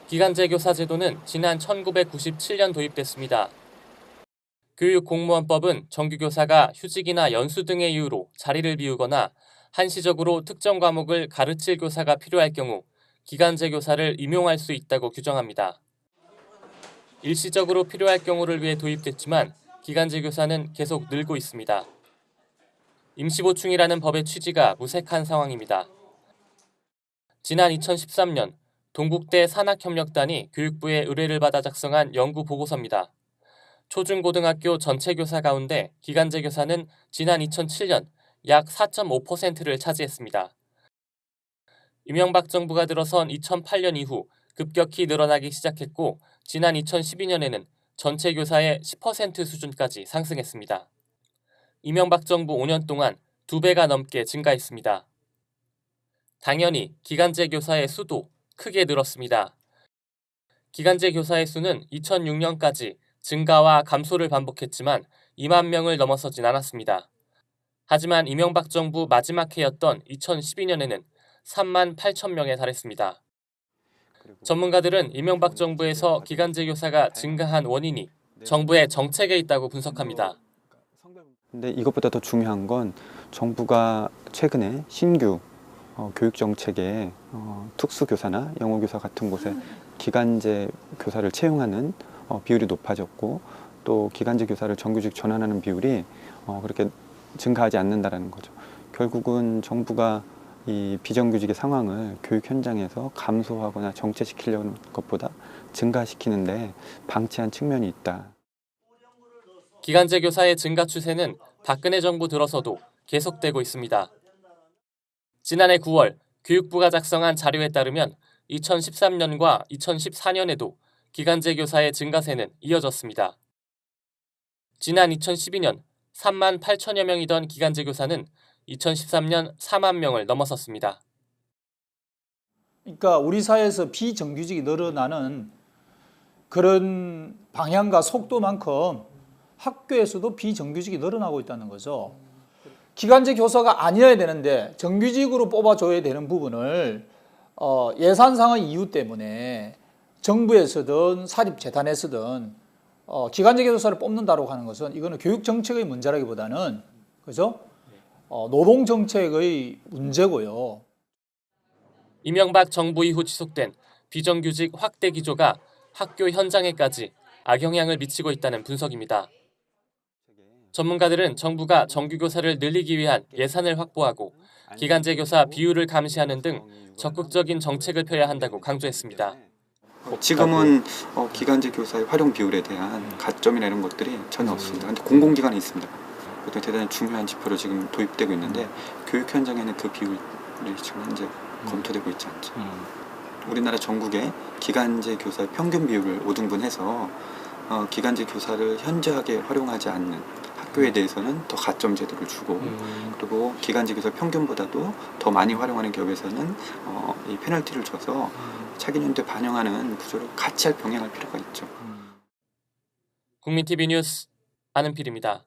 기간제 교사 제도는 지난 1997년 도입됐습니다. 교육공무원법은 정규교사가 휴직이나 연수 등의 이유로 자리를 비우거나 한시적으로 특정 과목을 가르칠 교사가 필요할 경우 기간제 교사를 임용할 수 있다고 규정합니다. 일시적으로 필요할 경우를 위해 도입됐지만 기간제 교사는 계속 늘고 있습니다. 임시보충이라는 법의 취지가 무색한 상황입니다. 지난 2013년 동국대 산학협력단이 교육부의 의뢰를 받아 작성한 연구 보고서입니다. 초중고등학교 전체 교사 가운데 기간제 교사는 지난 2007년 약 4.5%를 차지했습니다. 이명박 정부가 들어선 2008년 이후 급격히 늘어나기 시작했고 지난 2012년에는 전체 교사의 10% 수준까지 상승했습니다. 이명박 정부 5년 동안 2배가 넘게 증가했습니다. 당연히 기간제 교사의 수도 크게 늘었습니다. 기간제 교사의 수는 2006년까지 증가와 감소를 반복했지만 2만 명을 넘어서진 않았습니다. 하지만 이명박 정부 마지막 해였던 2012년에는 3만 8천 명에 달했습니다. 전문가들은 이명박 정부에서 기간제 교사가 증가한 원인이 정부의 정책에 있다고 분석합니다. 근데 이것보다 더 중요한 건 정부가 최근에 신규 교육 정책에 특수교사나 영어교사 같은 곳에 기간제 교사를 채용하는 비율이 높아졌고 또 기간제 교사를 정규직 전환하는 비율이 그렇게 증가하지 않는다는 거죠. 결국은 정부가 이 비정규직의 상황을 교육 현장에서 감소하거나 정체시키려는 것보다 증가시키는데 방치한 측면이 있다. 기간제 교사의 증가 추세는 박근혜 정부 들어서도 계속되고 있습니다. 지난해 9월 교육부가 작성한 자료에 따르면 2013년과 2014년에도 기간제 교사의 증가세는 이어졌습니다. 지난 2012년 3만 8천여 명이던 기간제 교사는 2013년 4만 명을 넘어섰습니다. 그러니까 우리 사회에서 비정규직이 늘어나는 그런 방향과 속도만큼 학교에서도 비정규직이 늘어나고 있다는 거죠. 기간제 교사가 아니어야 되는데 정규직으로 뽑아줘야 되는 부분을 예산상의 이유 때문에 정부에서든 사립재단에서든 기간제 교사를 뽑는다고 하는 것은 이거는 교육 정책의 문제라기보다는 그죠? 노동 정책의 문제고요. 이명박 정부 이후 지속된 비정규직 확대 기조가 학교 현장에까지 악영향을 미치고 있다는 분석입니다. 전문가들은 정부가 정규교사를 늘리기 위한 예산을 확보하고 기간제 교사 비율을 감시하는 등 적극적인 정책을 펴야 한다고 강조했습니다. 지금은 기간제 교사의 활용 비율에 대한 가점이나 이런 것들이 전혀 없습니다. 근데 공공기관이 있습니다. 그것도 대단히 중요한 지표로 지금 도입되고 있는데 교육 현장에는 그 비율이 지금 현재 검토되고 있지 않죠. 우리나라 전국의 기간제 교사의 평균 비율을 5등분해서 기간제 교사를 현저하게 활용하지 않는 학교에 대해서는 더 가점 제도를 주고 그리고 기간제 교사 평균보다도 더 많이 활용하는 기업에서는 이 페널티를 줘서 차기 연도에 반영하는 구조를 같이 병행할 필요가 있죠. 국민TV 뉴스 안은필입니다.